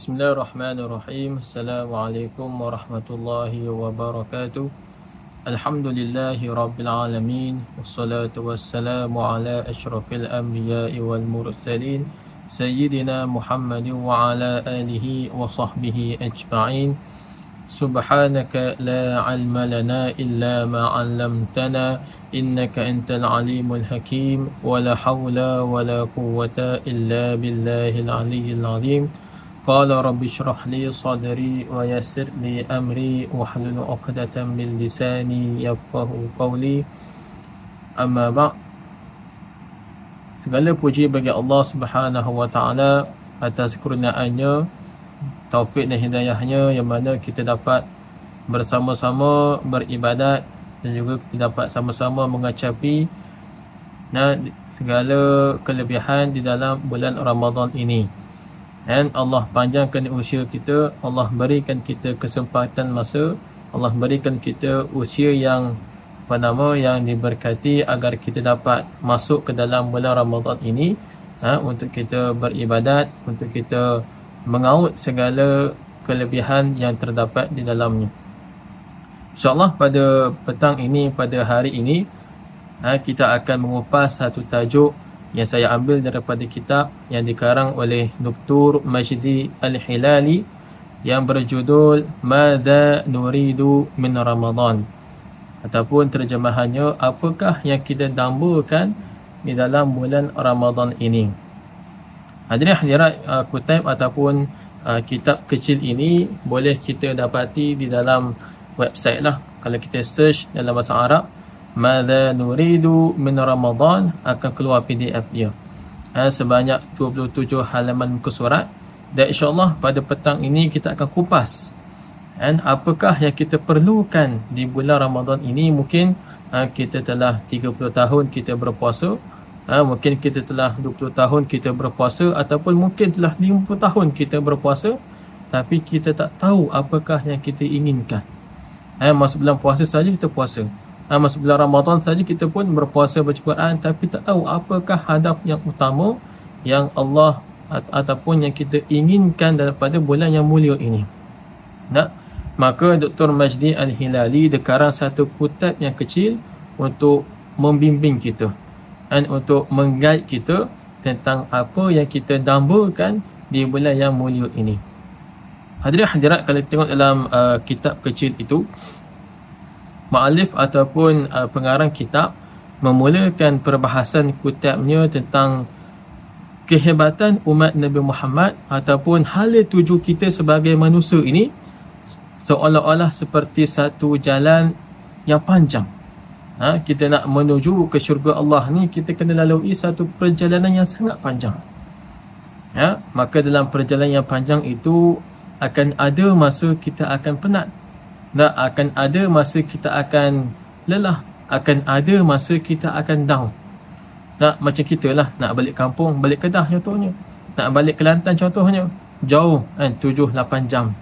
Bismillahirrahmanirrahim. Assalamualaikum warahmatullahi wabarakatuh. Alhamdulillahi rabbil alamin. Wassalatu wassalamu ala asyrafil anbiya'i wal mursalin Sayyidina Muhammadin wa ala alihi wa sahbihi ajma'in. Subhanaka la ilma lana illa ma 'allamtana innaka antal alimul hakim. Wa la hawla wa la quwwata illa billahil aliyyil azim. Qala rabbi shrah li sadri wa yassir li amri wahlul 'uqdatam min lisani yafqahu qawli. Amma ba'. Segala puji bagi Allah Subhanahu wa taala atas kurniaannya, taufik dan hidayahnya, yang mana kita dapat bersama-sama beribadat dan juga kita dapat sama-sama mengacapi segala kelebihan di dalam bulan Ramadan ini. Dan Allah panjangkan usia kita, Allah berikan kita kesempatan masa, Allah berikan kita usia yang yang diberkati agar kita dapat masuk ke dalam bulan Ramadan ini untuk kita beribadat, untuk kita mengaut segala kelebihan yang terdapat di dalamnya. InsyaAllah pada petang ini, pada hari ini, kita akan mengupas satu tajuk yang saya ambil daripada kitab yang dikarang oleh Dr. Majdi Al-Hilali yang berjudul Madza Nuridu min Ramadan, ataupun terjemahannya, apakah yang kita dambakan di dalam bulan Ramadan ini. Hadirin hadirat, kutip ataupun kitab kecil ini boleh kita dapati di dalam website lah. Kalau kita search dalam bahasa Arab Madza Nuridu min Ramadan, akan keluar PDF dia. Sebanyak 27 halaman muka surat. Dan insyaAllah pada petang ini kita akan kupas apakah yang kita perlukan di bulan Ramadan ini. Mungkin kita telah 30 tahun kita berpuasa, mungkin kita telah 20 tahun kita berpuasa, ataupun mungkin telah 50 tahun kita berpuasa, tapi kita tak tahu apakah yang kita inginkan. Masa bulan puasa saja kita puasa, masa bulan Ramadan saja kita pun berpuasa, baca Quran, tapi tak tahu apakah hadaf yang utama yang Allah ataupun yang kita inginkan daripada bulan yang mulia ini. Maka Dr. Majdi Al-Hilali dekarang satu kitab yang kecil untuk membimbing kita dan untuk mengguide kita tentang apa yang kita dambakan di bulan yang mulia ini. Hadirin hadirat, kalau tengok dalam kitab kecil itu, muallif ataupun pengarang kitab memulakan perbahasan kitabnya tentang kehebatan umat Nabi Muhammad ataupun hala tuju kita sebagai manusia ini seolah-olah seperti satu jalan yang panjang. Kita nak menuju ke syurga Allah ni, kita kena lalui satu perjalanan yang sangat panjang. Maka dalam perjalanan yang panjang itu akan ada masa kita akan penat, akan ada masa kita akan lelah, akan ada masa kita akan down. Macam kita lah, nak balik kampung, balik Kedah contohnya, nak balik Kelantan contohnya, jauh 7-8 jam.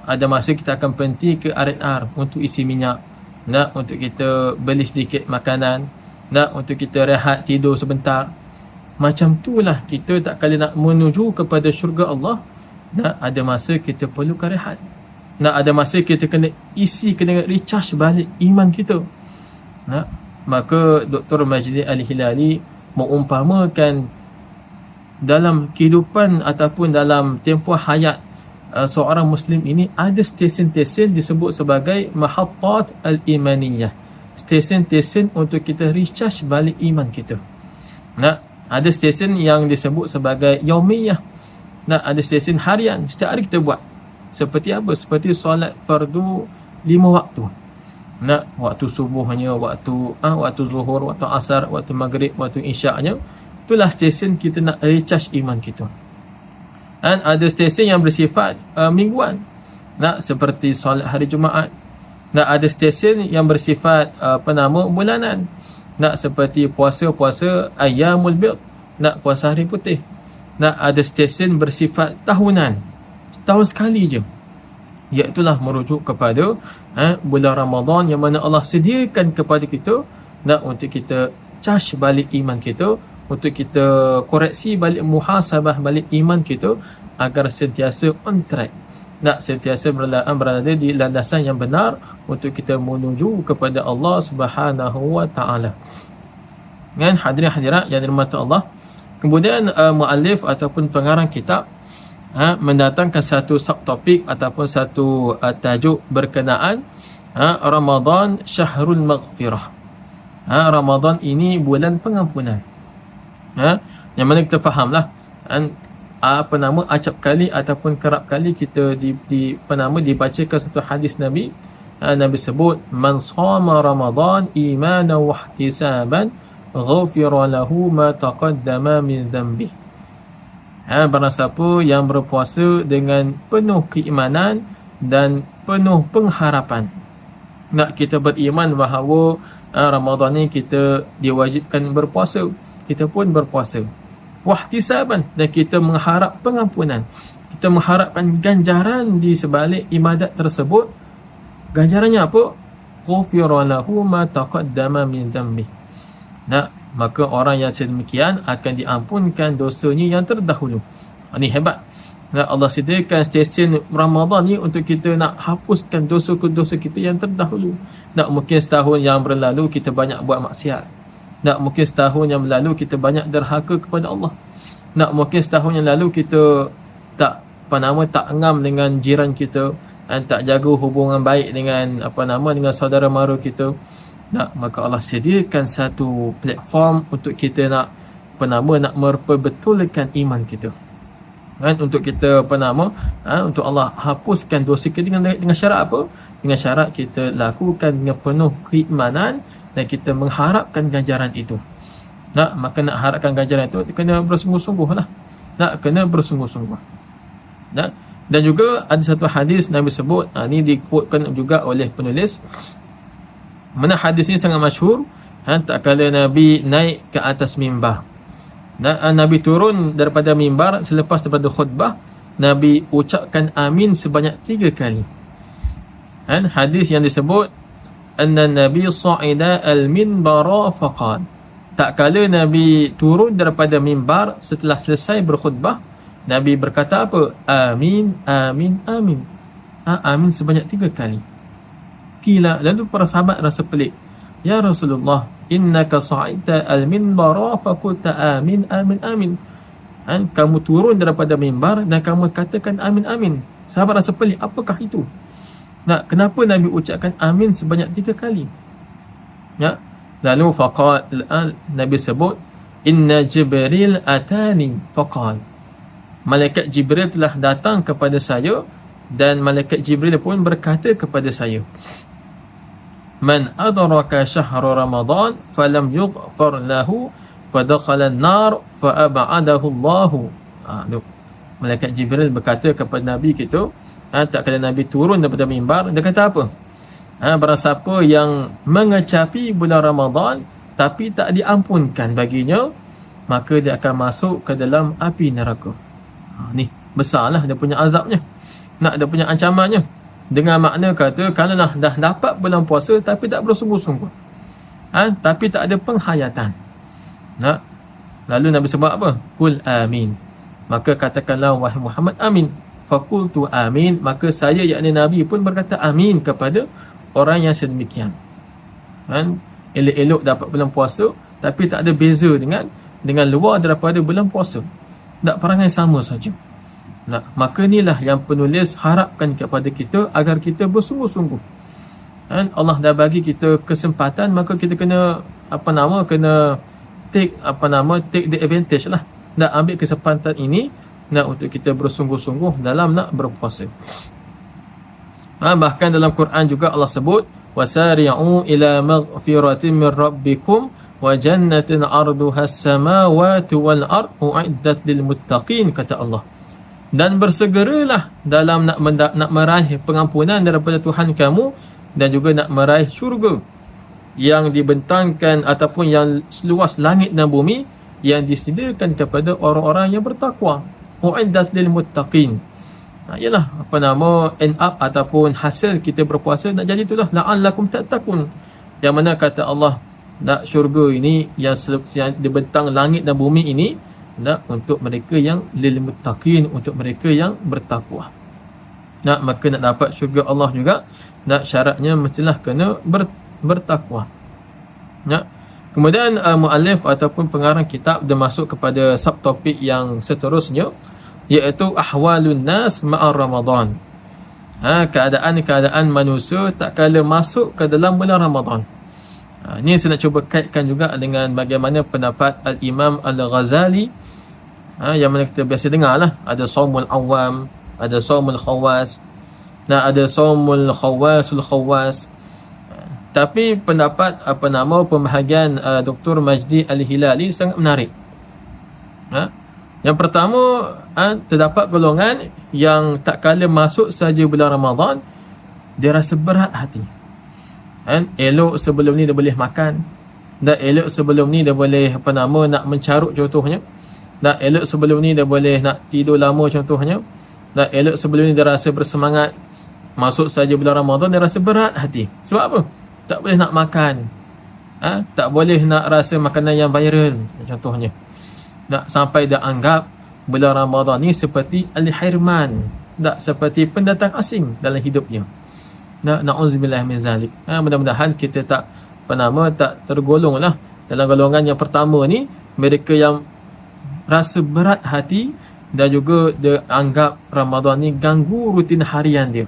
Ada masa kita akan berhenti ke R&R untuk isi minyak, untuk kita beli sedikit makanan, untuk kita rehat, tidur sebentar. Macam itulah kita tak kala nak menuju kepada syurga Allah, ada masa kita perlukan rehat, ada masa kita kena isi, kena recharge balik iman kita. Maka Dr. Majdi Al-Hilali mengumpamakan dalam kehidupan ataupun dalam tempoh hayat seorang Muslim ini, ada stesen-stesen disebut sebagai mahattat al-imaniyah, stesen-stesen untuk kita recharge balik iman kita. Ada stesen yang disebut sebagai yaumiyah, ada stesen harian, setiap hari kita buat. Seperti apa? Seperti solat fardu 5 waktu. Waktu subuhnya, waktu zuhur, waktu asar, waktu maghrib, waktu isyaknya. Itulah stesen kita nak recharge iman kita. Dan ada stesen yang bersifat mingguan, seperti solat hari Jumaat. Ada stesen yang bersifat bulanan, seperti puasa ayyamul bid, puasa hari putih. Ada stesen bersifat tahunan, setahun sekali je, iaitulah merujuk kepada bulan Ramadan, yang mana Allah sediakan kepada kita untuk kita charge balik iman kita, untuk kita koreksi balik, muhasabah balik iman kita agar sentiasa on track, nak sentiasa berada di landasan yang benar untuk kita menuju kepada Allah Subhanahu wa taala. Kan hadirin hadirat yang dirahmati Allah. Kemudian muallif ataupun pengarang kitab mendatangkan satu subtopik ataupun satu tajuk berkenaan Ramadan Syahrul Maghfirah. Ramadan ini bulan pengampunan. Yang mana kita fahamlah acap kali ataupun kerap kali kita dibacakan satu hadis Nabi. Nabi sebut, man shama Ramadan imanan wa ihtisaban ghufira lahu ma taqaddama min dhanbi. Barang siapa yang berpuasa dengan penuh keimanan dan penuh pengharapan, nak kita beriman bahawa Ramadan ni kita diwajibkan berpuasa, kita pun berpuasa. Wahtisaban, dan kita mengharap pengampunan, kita mengharapkan ganjaran di sebalik ibadat tersebut. Ganjarannya apa? Ghufira lahu ma taqaddama min dhanbi. Maka orang yang sedemikian akan diampunkan dosanya yang terdahulu. Ini hebat. Allah sediakan stesen Ramadan ni untuk kita nak hapuskan dosa-dosa kita yang terdahulu. Mungkin setahun yang berlalu kita banyak buat maksiat. Mungkin setahun yang berlalu kita banyak derhaka kepada Allah. Mungkin setahun yang lalu kita tak ngam dengan jiran kita, tak jaga hubungan baik dengan dengan saudara mara kita. Maka Allah sediakan satu platform untuk kita nak memperbetulkan iman kita. Untuk kita untuk Allah hapuskan dosa kita dengan syarat apa? Dengan syarat kita lakukan dengan penuh keimanan dan kita mengharapkan ganjaran itu. Maka nak harapkan ganjaran itu kena bersungguh-sungguh lah. Kena bersungguh-sungguh. Dan juga ada satu hadis Nabi sebut, ini dikuatkan juga oleh penulis. Mana hadis ini sangat masyhur. Tak kala Nabi naik ke atas mimbar, Nabi turun daripada mimbar selepas daripada khutbah, Nabi ucapkan amin sebanyak 3 kali. Hadis yang disebut, anna Nabi sa'ida al-minbara faqal. Tak kala Nabi turun daripada mimbar setelah selesai berkhutbah, Nabi berkata apa? Amin, amin, amin. Amin sebanyak 3 kali. Kila, lalu para sahabat rasa pelik. Ya Rasulullah, innaka sa'idta al-minbara faqulta amin, amin, amin. Kamu turun daripada mimbar dan kamu katakan amin, amin. Sahabat rasa pelik, apakah itu? Kenapa Nabi ucapkan amin sebanyak 3 kali? Lalu faqal, Nabi sebut, inna Jibril atani faqal. Malaikat Jibril telah datang kepada saya dan malaikat Jibril pun berkata kepada saya, man adraka syahra Ramadan falam yughfar lahu fadakhala an-nar fa'ab'adahu Allah. Malaikat Jibril berkata kepada Nabi kita, tak kala Nabi turun daripada mimbar, dia kata apa? Barang siapa yang mengecapi bulan Ramadan tapi tak diampunkan baginya, maka dia akan masuk ke dalam api neraka. Ni besarlah dia punya azabnya, dia punya ancamannya. Dengan makna kata, kalau dah dapat bulan puasa tapi tak bersungguh-sungguh, tapi tak ada penghayatan. Lalu Nabi sebut apa? Qul amin. Maka katakanlah wahai Muhammad amin. Faqultu amin. Maka saya yakni Nabi pun berkata amin kepada orang yang sedemikian. Elok-elok dapat bulan puasa tapi tak ada beza dengan luar daripada bulan puasa. Tak, perangai sama saja. Maka inilah yang penulis harapkan kepada kita agar kita bersungguh-sungguh. Allah dah bagi kita kesempatan, maka kita kena kena take the advantage lah. Nak ambil kesempatan ini untuk kita bersungguh-sungguh dalam nak berpuasa. Bahkan dalam Quran juga Allah sebut, wasari'u ila maghfiratin min rabbikum wa jannatin 'arduha as-samawati wal ardu u'iddat lil muttaqin, kata Allah. Dan bersegeralah dalam nak meraih pengampunan daripada Tuhan kamu dan juga nak meraih syurga yang dibentangkan ataupun yang seluas langit dan bumi, yang disediakan kepada orang-orang yang bertakwa. U'iddat lil muttaqin. Ialah end up ataupun hasil kita berpuasa nak jadi itulah la'allakum tattaqun. Yang mana kata Allah, nak syurga ini yang dibentang langit dan bumi ini, nak untuk mereka yang lil muttaqin, untuk mereka yang bertakwa. Nak maka nak dapat syurga Allah juga, nak syaratnya mestilah kena bertakwa. Nak kemudian muallif ataupun pengarang kitab dia masuk kepada subtopik yang seterusnya, iaitu ahwalun nas ma'a Ramadan. Keadaan-keadaan manusia tak kala masuk ke dalam bulan Ramadan. Ini saya nak cuba kaitkan juga dengan bagaimana pendapat Al-Imam Al-Ghazali, yang mana kita biasa dengar lah, ada saumul awam, ada saumul khawas, ada saumul khawasul khawas. Tapi pendapat pembahagian Dr. Majdi Al-Hilali sangat menarik. Yang pertama, terdapat golongan yang tak kala masuk saja bulan Ramadan, dia rasa berat hati. Elok sebelum ni dia boleh makan, dan elok sebelum ni dia boleh nak mencarut contohnya, dan elok sebelum ni dia boleh nak tidur lama contohnya, dan elok sebelum ni dia rasa bersemangat. Masuk saja bulan Ramadan dia rasa berat hati. Sebab apa? Tak boleh nak makan, tak boleh nak rasa makanan yang viral contohnya. Tak sampai dia anggap bulan Ramadan ni seperti al-hirman, tak seperti pendatang asing dalam hidupnya. Na'udzubillah min zalik. Mudah-mudahan kita tak tak tergolong lah dalam golongan yang pertama ni, mereka yang rasa berat hati dan juga dia anggap Ramadan ni ganggu rutin harian dia.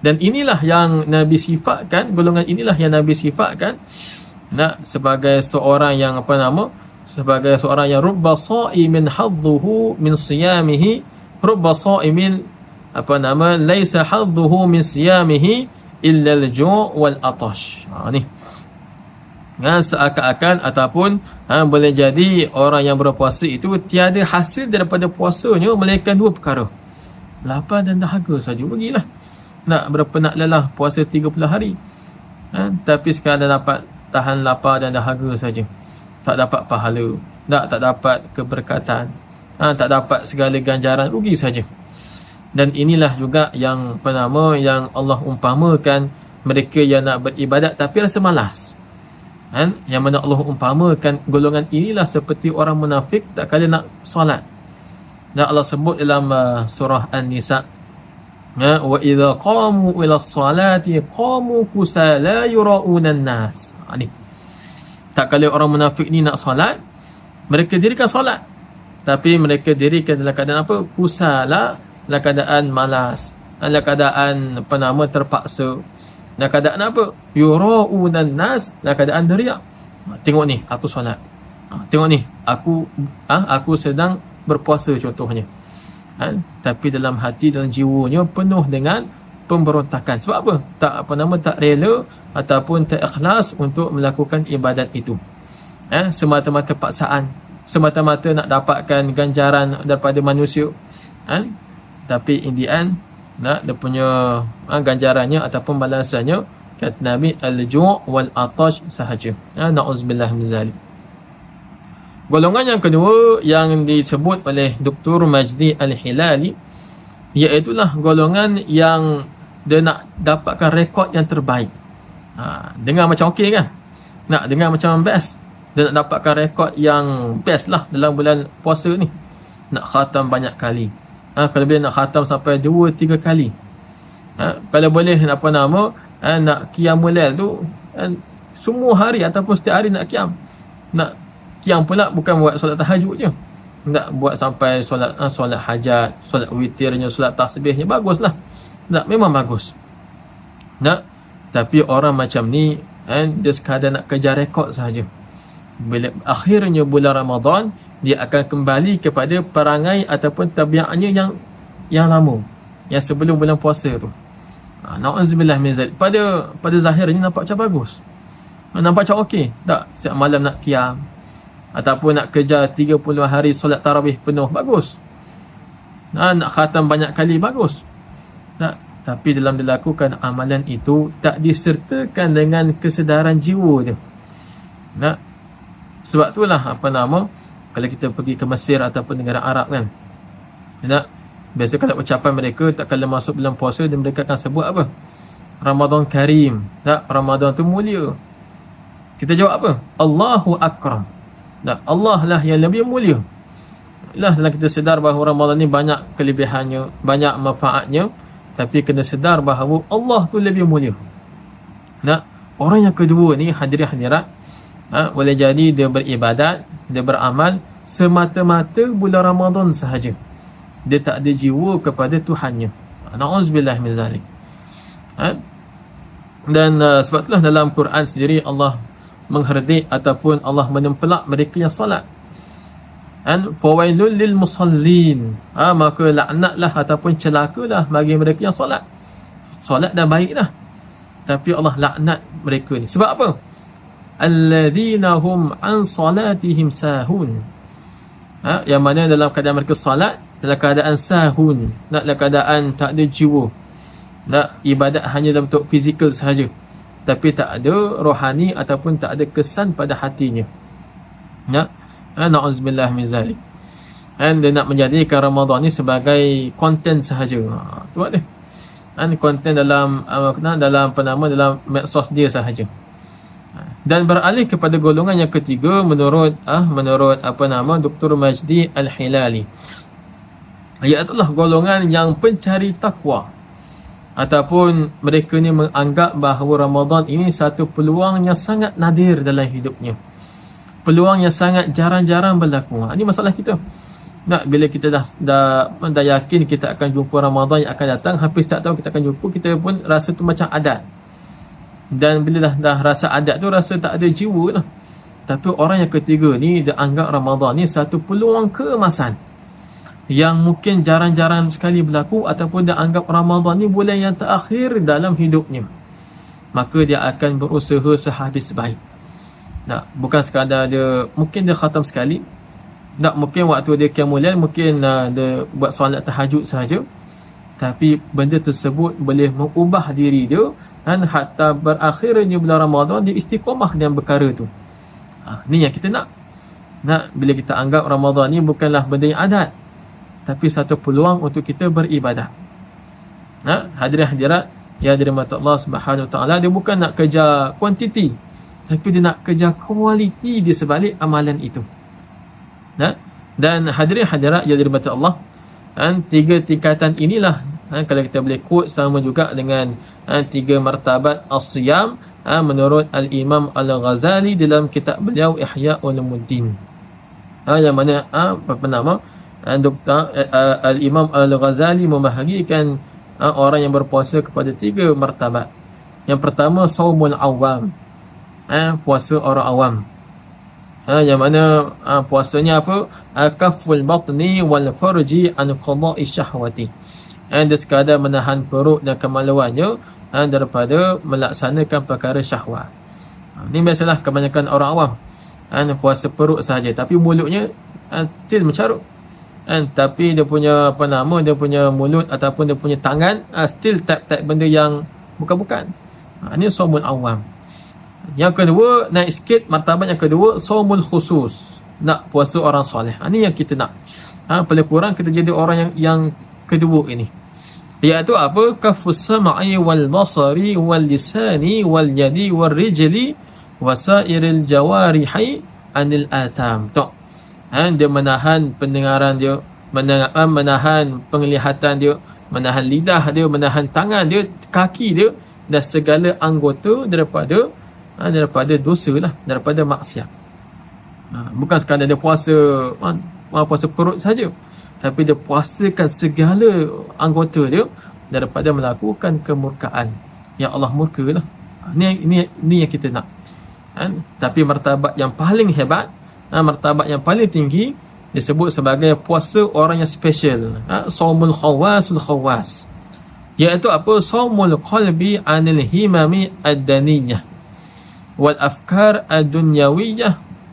Dan inilah yang Nabi sifatkan, golongan inilah yang Nabi sifatkan sebagai seorang yang sebagai seorang yang rubba sa'imin hadduhu min siyamihi, rubba sa'imin laisa hadduhu min siyamihi illa al-ju' wal atash. Ni seakan-akan ataupun boleh jadi orang yang berpuasa itu tiada hasil daripada puasanya melainkan dua perkara, lapar dan dahaga saja. Pergilah berapa nak lelah puasa 30 hari, tapi sekarang dah dapat tahan lapar dan dahaga saja, tak dapat pahala, tak dapat keberkatan, tak dapat segala ganjaran, rugi saja. Dan inilah juga yang yang Allah umpamakan mereka yang nak beribadat tapi rasa malas. Yang mana Allah umpamakan golongan inilah seperti orang munafik tak kala nak solat. Dan Allah sebut dalam surah An-Nisa, wa idza qamu ila as-salati qamu kusala yura'una an-nas. Ni tak kala orang munafik ni nak solat, mereka dirikan solat tapi mereka dirikan dalam keadaan apa? Kusala, dalam keadaan malas, dalam keadaan terpaksa, dalam keadaan apa? Yura'una an-nas, dalam keadaan riak. Tengok ni aku solat, tengok ni aku sedang berpuasa contohnya, tapi dalam hati, dalam jiwanya penuh dengan pemberontakan. Sebab apa? Tak rela ataupun tak ikhlas untuk melakukan ibadat itu. Semata-mata paksaan, semata-mata nak dapatkan ganjaran daripada manusia. Tapi in the end dia punya ganjarannya ataupun balasannya, kata Nabi, al-ju' wal atash sahaja. Na'udzubillah min zalik. Golongan yang kedua yang disebut oleh Dr. Majdi Al-Hilali, iaitulah golongan yang dia nak dapatkan rekod yang terbaik. Dengar macam okey kan? Nak dengar macam best. Dia nak dapatkan rekod yang best lah dalam bulan puasa ni. Nak khatam banyak kali. Kalau boleh nak khatam sampai 2-3 kali. Kalau boleh nak qiyamul lail tu semua hari ataupun setiap hari nak qiyam. Nak qiyam pula bukan buat solat tahajud je. Tak buat sampai solat hajat, solat witirnya, solat tasbihnya, baguslah. Tak, memang bagus. Tapi orang macam ni dia sekadar nak kejar rekod sahaja. Bila akhirnya bulan Ramadan, dia akan kembali kepada perangai ataupun tabiatnya yang lama, yang sebelum bulan puasa tu. Na'udzubillah min zalik. Pada zahirnya nampak macam bagus, nampak macam okey. Tak, setiap malam nak qiyam ataupun nak kejar 30 hari solat tarawih penuh, bagus. Nak khatam banyak kali, bagus. Tak, tapi dalam dilakukan amalan itu tak disertakan dengan kesedaran jiwa dia. Sebab itulah kalau kita pergi ke Mesir ataupun negara Arab kan, biasa kalau ucapan mereka tak kala masuk bulan puasa, dan mereka akan sebut apa? Ramadan Karim. Ramadan tu mulia. Kita jawab apa? Allahu akram. Nah, Allah lah yang lebih mulia. Lah kita sedar bahawa Ramadan ni banyak kelebihannya, banyak manfaatnya, tapi kena sedar bahawa Allah tu lebih mulia. Nah, orang yang kedua ni hadirin-hadirat, boleh jadi dia beribadat, dia beramal semata-mata bulan Ramadan sahaja. Dia tak ada jiwa kepada Tuhannya. Na'udzubillah min zalik. Dan sebab itulah dalam Quran sendiri Allah mengherdik ataupun Allah menempelak mereka yang solat. Fawailul lil musallin. Maka laknatlah ataupun celakalah bagi mereka yang solat. Solat dah baik dah, tapi Allah laknat mereka ni. Sebab apa? Alladzina hum an salatihim sahun. Yang mana dalam keadaan mereka solat, dalam keadaan sahun, dalam keadaan tak ada jiwa. Ibadat hanya dalam bentuk fizikal sahaja, tapi tak ada rohani ataupun tak ada kesan pada hatinya. Na'udzubillah min zalik. Dia nak menjadikan Ramadan ni sebagai konten sahaja. Tu dia. Konten dalam dalam medsos dia sahaja. Dan beralih kepada golongan yang ketiga menurut Dr. Majdi Al-Hilali, iaitulah golongan yang pencari takwa, ataupun mereka ni menganggap bahawa Ramadan ini satu peluang yang sangat nadir dalam hidupnya, peluang yang sangat jarang-jarang berlaku. Ini masalah kita. Bila kita dah yakin kita akan jumpa Ramadan yang akan datang, hampir setiap tahun kita akan jumpa, kita pun rasa tu macam adat. Dan bila dah rasa adat tu, rasa tak ada jiwa lah. Tapi orang yang ketiga ni, dia anggap Ramadan ni satu peluang keemasan yang mungkin jarang-jarang sekali berlaku, ataupun dia anggap Ramadan ni bulan yang terakhir dalam hidupnya. Maka dia akan berusaha sehabis baik. Bukan sekadar mungkin dia khatam sekali, mungkin waktu dia qiyamul lail, mungkin dia buat solat tahajud sahaja, tapi benda tersebut boleh mengubah diri dia, dan hatta berakhirnya bulan Ramadan dia istiqamah dengan perkara tu. Ni yang kita nak. Bila kita anggap Ramadan ni bukanlah benda yang adat, tapi satu peluang untuk kita beribadah. Hadirin-hadirat yang dirahmati Allah Subhanahu Wa Taala, dia bukan nak kejar kuantiti, tapi dia nak kejar kualiti di sebalik amalan itu. Dan hadirin-hadirat yang dirahmati Allah, tiga tingkatan inilah, kalau kita boleh quote, sama juga dengan tiga martabat as-siyam menurut Al-Imam Al-Ghazali dalam kitab beliau Ihya Ulumuddin. Yang mana Dr. Al-Imam Al-Ghazali membahagikan orang yang berpuasa kepada tiga martabat. Yang pertama, saumul awam, puasa orang awam. Yang mana puasanya apa? Kaful batni wal farji an qada'i syahwati. Dia sekadar menahan perut dan kemaluannya daripada melaksanakan perkara syahwat. Ini biasalah kebanyakan orang awam, puasa perut sahaja, tapi mulutnya still mencarut. Tapi dia punya dia punya mulut ataupun dia punya tangan still tap-tap benda yang bukan-bukan. Ini saumul awam. Yang kedua, naik sikit martabat yang kedua, saumul khusus, nak puasa orang soleh. Ini yang kita nak. Paling kurang kita jadi orang yang kedua ini, iaitu apa? Kafus sam'i wal basari wal lisani wal yadi wal rijli wasairil jawarihi anil atam. Dia menahan pendengaran dia, menahan penglihatan dia, menahan lidah dia, menahan tangan dia, kaki dia, dan segala anggota daripada dosa lah, daripada maksiat. Bukan sekadar dia puasa perut saja, tapi dia puasakan segala anggota dia daripada melakukan kemurkaan yang Allah murka lah. Ini yang kita nak. Tapi martabat yang paling hebat, martabat yang paling tinggi, disebut sebagai puasa orang yang special, saumul khawasul khawas, iaitu apa? Saumul qalbi anil himami ad-daniyah wal afkar ad-dunyawiyah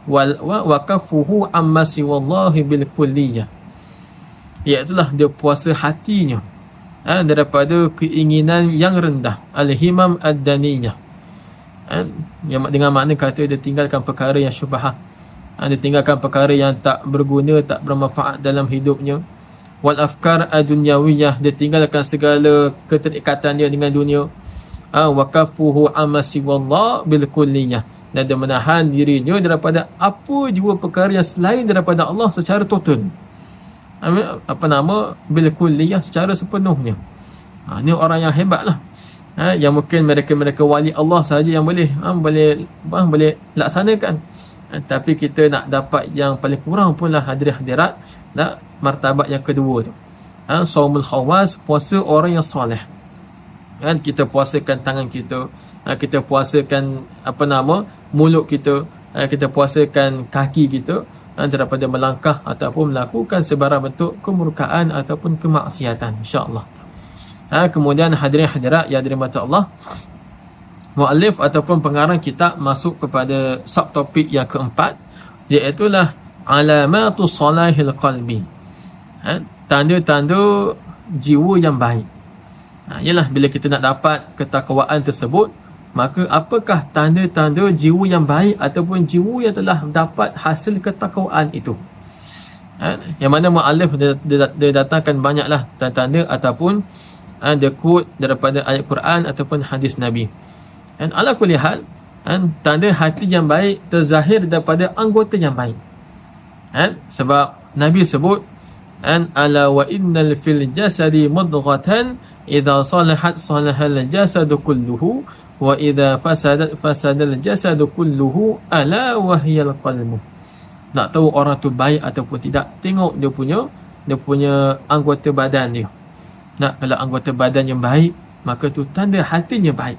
wa kafuhu amma siwallahi bil kulliyah. Iaitulah dia puasa hatinya daripada keinginan yang rendah, al-himam ad-daniyah, yang dengan makna kata dia tinggalkan perkara yang syubhah, dia tinggalkan perkara yang tak berguna, tak bermanfaat dalam hidupnya. Wal afkar ad-dunyawiyah, dia tinggalkan segala keterikatan dia dengan dunia. Wa kafuhu amma siwallah bil kulliyah, dan dia menahan dirinya daripada apa jua perkara yang selain daripada Allah secara total. Bil kulliyah, secara sepenuhnya. Ni orang yang hebat lah. Yang mungkin mereka wali Allah sahaja yang boleh laksanakan. Tapi kita nak dapat yang paling kurang pun lah hadirat martabat yang kedua tu. Saumul khawas, puasa orang yang soleh. Kita puasakan tangan kita, kita puasakan mulut kita, kita puasakan kaki kita daripada melangkah ataupun melakukan sebarang bentuk kemurkaan ataupun kemaksiatan, insya-Allah. Kemudian hadirin-hadirat yang dirahmati Allah, muallif ataupun pengarang kitab masuk kepada subtopik yang keempat, iaitu alamatu salahil qalbi. Tanda-tanda jiwa yang baik. Ialah bila kita nak dapat ketakwaan tersebut, maka apakah tanda-tanda jiwa yang baik ataupun jiwa yang telah dapat hasil ketakwaan itu? Yang mana muallif dia datangkan banyaklah tanda-tanda ataupun dia quote daripada ayat Quran ataupun hadis Nabi. Dan ala kulli hal, tanda hati yang baik terzahir daripada anggota yang baik. Sebab Nabi sebut, ala wa innal fil jasadi mudghatan idza salahat salahal jasadu kulluhu wa idza fasadat fasadal jasadu kulluhu ala wa hiyal qalbu. Nak tahu orang tu baik ataupun tidak, tengok dia punya anggota badan dia. Kalau anggota badan yang baik, maka tu tanda hatinya baik.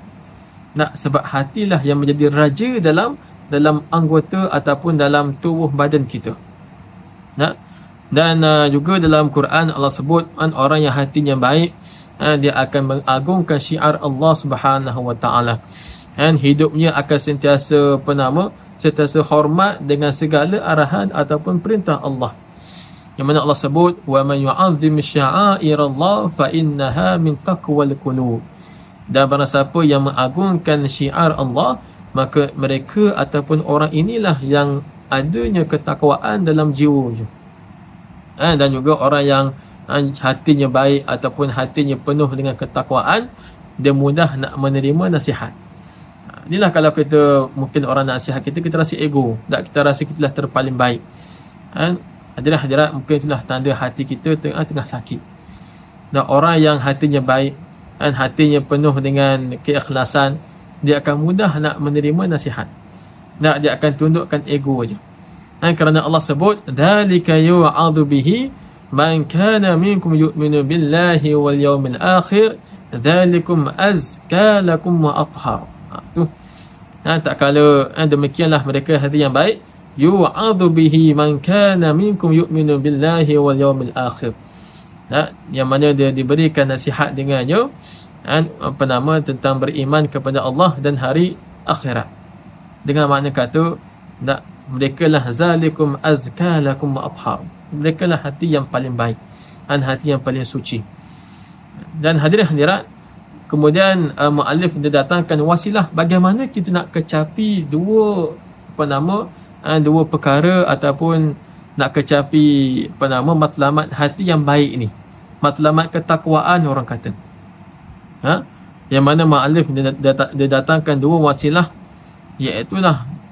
Sebab hatilah yang menjadi raja dalam anggota ataupun dalam tubuh badan kita. Dan juga dalam Quran Allah sebut orang yang hatinya baik, dia akan mengagungkan syiar Allah Subhanahu wa taala. Hidupnya akan sentiasa hormat dengan segala arahan ataupun perintah Allah. Yang mana Allah sebut, wa man yu'azzim sya'airallah fa innaha min taqwal qulub. Dan barang siapa yang mengagungkan syiar Allah, maka mereka ataupun orang inilah yang adanya ketakwaan dalam jiwanya. Dan juga orang yang hatinya baik ataupun hatinya penuh dengan ketakwaan, dia mudah nak menerima nasihat. Inilah kalau kita, mungkin orang nasihat kita rasa ego, tak, kita rasa kita lah terpaling baik. Hadirat mungkin itulah tanda hati kita tengah sakit. Dan orang yang hatinya baik, hatinya penuh dengan keikhlasan, dia akan mudah nak menerima nasihat. Dia akan tundukkan ego aja. Kerana Allah sebut, dzalika yu'adhu bihi man kana minkum yu'minu billahi wal yawmil akhir dzalikum azka lakum wa athhar. Tak kala demikianlah mereka hati yang baik, yu'adhu bihi man kana minkum yu'minu billahi wal yawmil akhir. Yang mana dia diberikan nasihat dengannya, tentang beriman kepada Allah dan hari akhirat. Dengan makna kata, mereka lah zalikum azka lakum wa athhar. Mereka lah hati yang paling baik, hati yang paling suci. Dan hadirin-hadirat, kemudian muallif dia datangkan wasilah bagaimana kita nak kecapi dua perkara ataupun nak kecapi matlamat hati yang baik ni, matlamat ketakwaan orang kata. Yang mana muallif dia datangkan dua wasilah, iaitu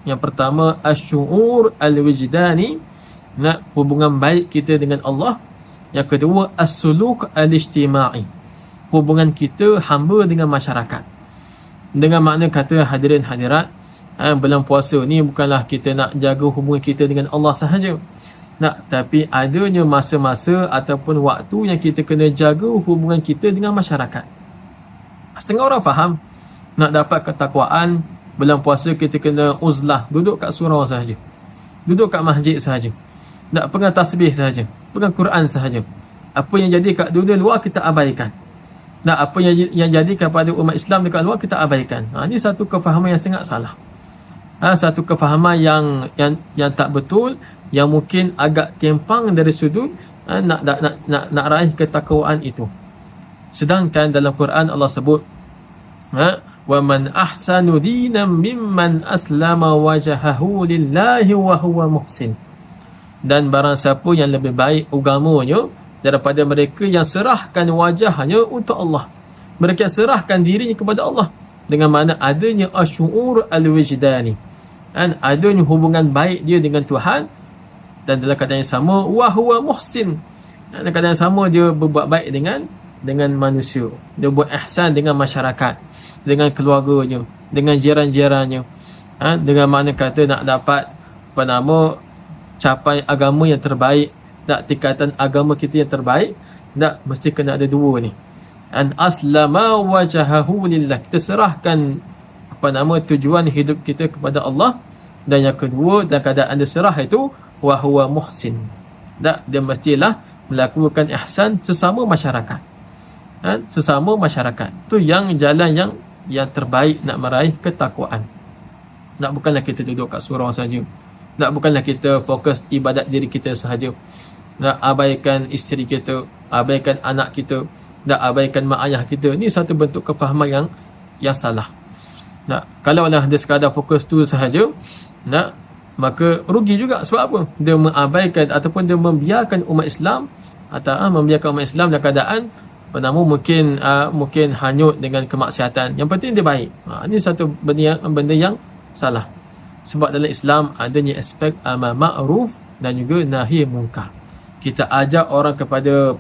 yang pertama asyuur al-wijdani, hubungan baik kita dengan Allah. Yang kedua as-suluk al-ijtimai, hubungan kita hamba dengan masyarakat. Dengan makna kata hadirin hadirat, bulan puasa ni bukanlah kita nak jaga hubungan kita dengan Allah sahaja, tapi adanya masa-masa ataupun waktu yang kita kena jaga hubungan kita dengan masyarakat. Setengah orang faham, nak dapat ketakwaan, bulan puasa kita kena uzlah, duduk kat surau sahaja, duduk kat masjid sahaja, nak pegang tasbih sahaja, pegang Quran sahaja. Apa yang jadi kat dunia luar kita abaikan. Apa yang jadi kepada umat Islam dekat luar kita abaikan. Ini satu kefahaman yang sangat salah. Satu kefahaman yang tak betul, yang mungkin agak timpang dari sudut nak raih ketakwaan itu. Sedangkan dalam Quran Allah sebut, wa man ahsanu dinan mimman aslama wajhahu lillahi wa huwa muhsin. Dan barang siapa yang lebih baik agamanya daripada mereka yang serahkan wajahnya untuk Allah, mereka yang serahkan dirinya kepada Allah, dengan mana adanya asyuur al-wijdani, adanya hubungan baik dia dengan Tuhan, dan dalam keadaan yang sama wa huwa muhsin, dalam keadaan yang sama dia berbuat baik dengan manusia, dia buat ihsan dengan masyarakat, dengan keluarganya, dengan jiran-jirannya, dengan makna kata nak dapat capai agama yang terbaik, nak tingkatan agama kita yang terbaik, tak mesti kena ada dua ni. An aslama wajahahu lillah, kita serahkan tujuan hidup kita kepada Allah. Dan yang kedua, dalam keadaan dia serah itu wa huwa muhsin, tak, dia mestilah melakukan ihsan sesama masyarakat. Sesama masyarakat tu yang jalan yang terbaik nak meraih ketakwaan. Tak, bukanlah kita duduk kat surau saja, tak, bukanlah kita fokus ibadat diri kita sahaja, nak abaikan isteri kita, abaikan anak kita, tak, abaikan mak ayah kita. Ni satu bentuk kefahaman yang salah. Nah, kalau lah dia sekadar fokus tu sahaja, nah, maka rugi juga. Sebab apa? Dia mengabaikan ataupun dia membiarkan umat Islam, atau membiarkan umat Islam dalam keadaan mungkin hanyut dengan kemaksiatan. Yang penting dia baik. Ini satu benda yang salah. Sebab dalam Islam adanya aspek amar ma'ruf dan juga nahi munkar. Kita ajak orang kepada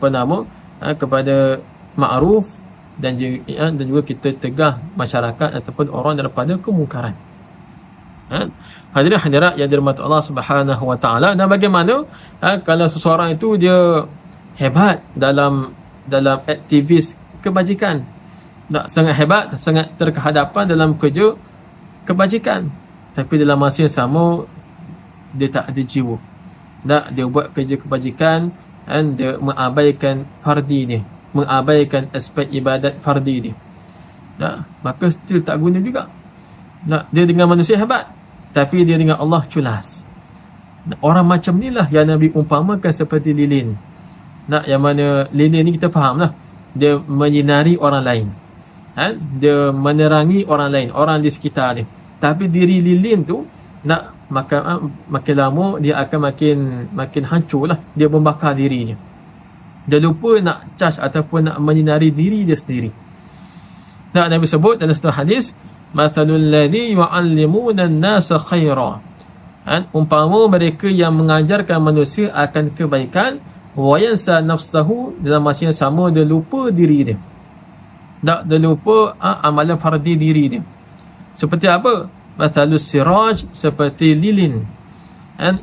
kepada ma'ruf, dan juga kita tegah masyarakat ataupun orang daripada kemungkaran. Hadirin-hadirat yang dirahmati Allah Subhanahu wa taala. Dan bagaimana kalau seseorang itu dia hebat dalam aktivis kebajikan, tak, sangat hebat, sangat terkehadapan dalam kerja kebajikan, tapi dalam masa yang sama dia tak ada jiwa, tak, dia buat kerja kebajikan dan dia mengabaikan fardi dia, mengabaikan aspek ibadat fardi dia, tak, maka still tak guna juga. Tak, dia dengan manusia hebat, tapi dia dengan Allah culas. Orang macam ni lah yang Nabi umpamakan seperti lilin. Nah, yang mana lilin ni kita faham lah, dia menyinari orang lain, dia menerangi orang lain, orang di sekitar dia. Tapi diri lilin tu makin lama dia akan makin hancur lah, dia membakar dirinya. Dia lupa nak charge ataupun nak menyinari diri dia sendiri. Nah, Nabi sebut dalam satu hadis, mathalul ladzi yu'allimuna an-nasa khaira, umpama mereka yang mengajarkan manusia akan kebaikan, wa yansa nafsahu, dalam masa yang sama dia lupa diri dia, tak, dia lupa amalan fardi diri dia. Seperti apa? Mathalus siraj, seperti lilin,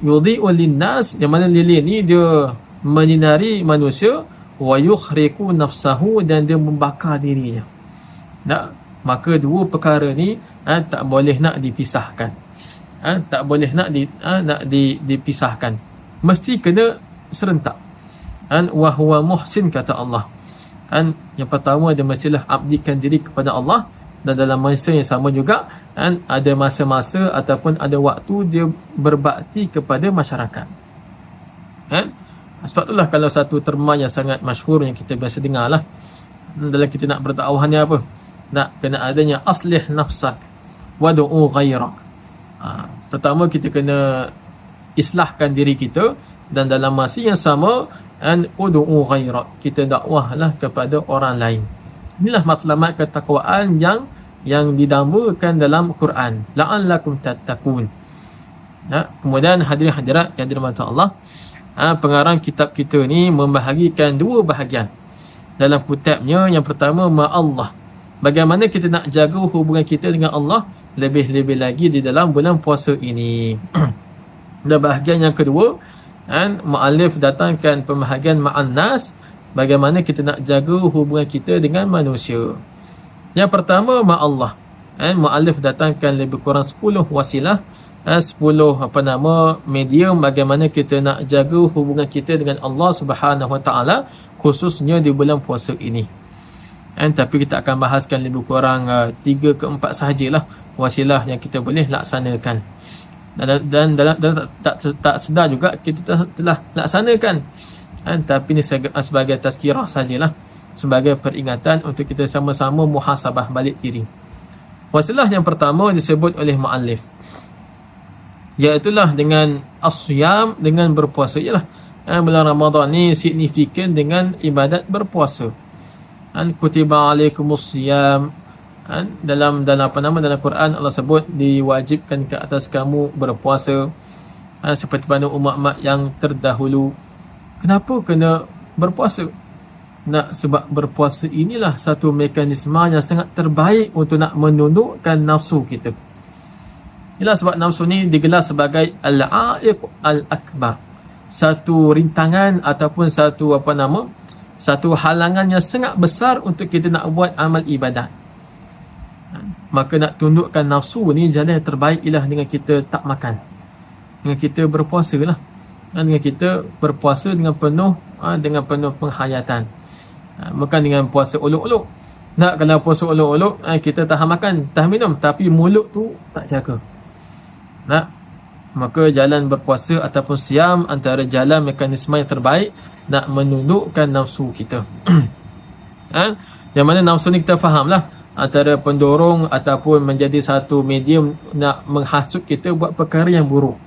yudhi'u linnas, yang mana lilin ni dia menyinari manusia, wa yukhriqu nafsahu, dan dia membakar dirinya. Tak, maka dua perkara ni tak boleh nak dipisahkan, tak boleh nak dipisahkan, mesti kena serentak. Wa huwa muhsin, kata Allah. Yang pertama dia mestilah abdikan diri kepada Allah, dan dalam masa yang sama juga ada masa-masa ataupun ada waktu dia berbakti kepada masyarakat. Sebab itulah kalau satu terma yang sangat masyhur yang kita biasa dengar lah dalam kita nak berdakwah ni apa? Nak kena adanya aslih nafsak wadu'u ghairak. Pertama kita kena islahkan diri kita, dan dalam masa yang sama ud'u ghairak, kita dakwahlah kepada orang lain. Inilah matlamat ketakwaan yang didambakan dalam Quran, la'allakum tattaqun. Kemudian hadirin hadirat yang dirahmati Allah, pengarang kitab kita ni membahagikan dua bahagian dalam kitabnya. Yang pertama, ma'allah, bagaimana kita nak jaga hubungan kita dengan Allah lebih-lebih lagi di dalam bulan puasa ini. Dan bahagian yang kedua, mu'allif datangkan pembahagian ma'an nas, bagaimana kita nak jaga hubungan kita dengan manusia. Yang pertama, ma'allah, mu'allif datangkan lebih kurang 10 wasilah, 10 medium bagaimana kita nak jaga hubungan kita dengan Allah Subhanahu Wa Taala, khususnya di bulan puasa ini. Tapi kita akan bahaskan lebih kurang 3 ke 4 sahajalah wasilah yang kita boleh laksanakan. Dan tak sedar juga kita telah laksanakan, tapi ini sebagai tazkirah sajalah, sebagai peringatan untuk kita sama-sama muhasabah balik diri. Wasilah yang pertama disebut oleh muallif, iaitulah dengan as-siyam, dengan berpuasa. Ialah bulan Ramadan ni signifikan dengan ibadat berpuasa. Kutiba alaikumus siyam, Dalam dalam Quran Allah sebut diwajibkan ke atas kamu berpuasa, seperti mana umat-umat yang terdahulu. Kenapa kena berpuasa? Sebab berpuasa inilah satu mekanisme yang sangat terbaik untuk nak menundukkan nafsu kita. Inilah sebab nafsu ni digelar sebagai al-aiq al-akbar, satu rintangan ataupun satu halangan yang sangat besar untuk kita nak buat amal ibadat. Maka nak tundukkan nafsu ni, jalan yang terbaik ialah dengan kita tak makan, dengan kita berpuasa lah, dengan kita berpuasa dengan penuh penghayatan, bukan dengan puasa olok-olok. Kalau puasa olok-olok, kita tahan makan, tahan minum, tapi mulut tu tak jaga. Maka jalan berpuasa ataupun siam antara jalan mekanisme yang terbaik nak menundukkan nafsu kita. Yang mana nafsu ni kita faham lah, antara pendorong ataupun menjadi satu medium nak menghasut kita buat perkara yang buruk.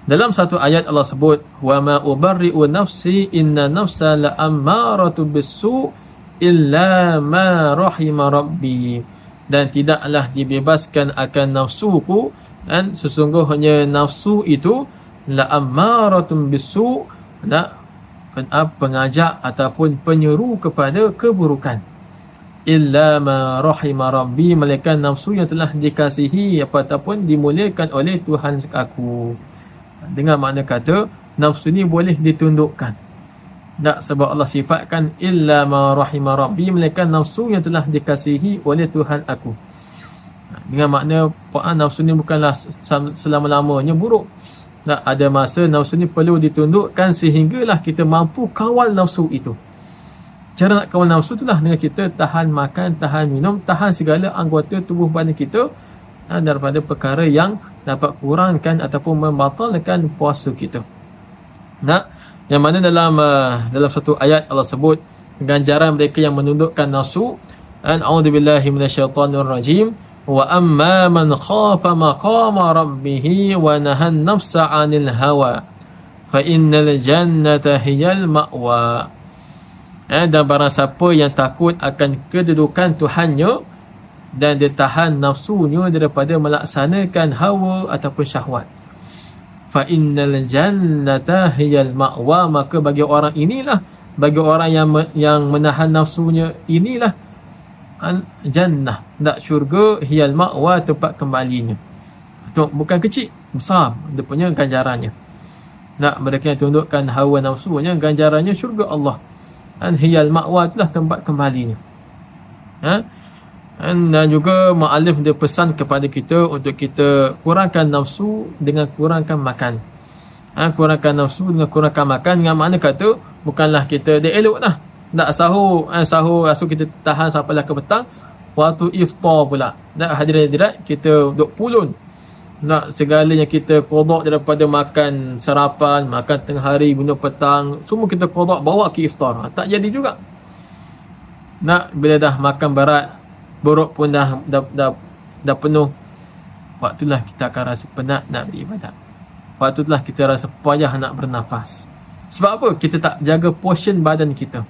Dalam satu ayat Allah sebut, wa ma ubarri'u nafsi inna nafsa la'ammaratu bisu illa ma rahima rabbi. Dan tidaklah dibebaskan akan nafsuku, dan sesungguhnya nafsu itu la'ammaratun bisu, pengajak ataupun penyeru kepada keburukan. Illa ma rahima rabbi, melainkan nafsu yang telah dikasihi ataupun dimuliakan oleh Tuhan aku. Dengan makna kata nafsu ni boleh ditundukkan. Sebab Allah sifatkan illa ma rahima rabbi, melainkan nafsu yang telah dikasihi oleh Tuhan aku. Dengan makna nafsu ni bukanlah selama-lamanya buruk. Ada masa nafsu ni perlu ditundukkan sehinggalah kita mampu kawal nafsu itu. Cara nak kawal nafsu itulah dengan kita tahan makan, tahan minum, tahan segala anggota tubuh badan kita daripada perkara yang dapat kurangkan ataupun membatalkan puasa kita. Yang mana dalam satu ayat Allah sebut ganjaran mereka yang menundukkan nafsu. A'udzubillahi minasyaitonirrajim. Wa amma man khafa maqama rabbih wa nahan nafsa 'anil hawa fa innal jannata hiyal ma'wa. Dan barang siapa yang takut akan kedudukan Tuhannya dan dia tahan nafsunya daripada melaksanakan hawa ataupun syahwat, fa innal jannata hiyal ma'wa, maka bagi orang inilah, bagi orang yang menahan nafsunya inilah jannah, syurga, hiyal ma'wa, tempat kembalinya. Itu bukan kecil, besar dia punya ganjarannya. Mereka yang tundukkan hawa nafsunya, ganjarannya syurga Allah. Hiyal ma'wa itulah tempat kembalinya. Dan juga mu'alif dia pesan kepada kita untuk kita kurangkan nafsu dengan kurangkan makan. Kurangkan nafsu dengan kurangkan makan, dengan makna kata bukanlah kita dia elok lah sahur kita tahan sampailah ke petang, waktu iftar pula hadirin-hadirat kita duk pulun segalanya kita qada daripada makan sarapan, makan tengah hari, minum petang, semua kita qada bawa ke iftar. Tak jadi juga. Bila dah makan berat, perut pun dah penuh, waktulah kita akan rasa penat nak beribadat. Waktulah kita rasa payah nak bernafas. Sebab apa? Kita tak jaga portion badan kita.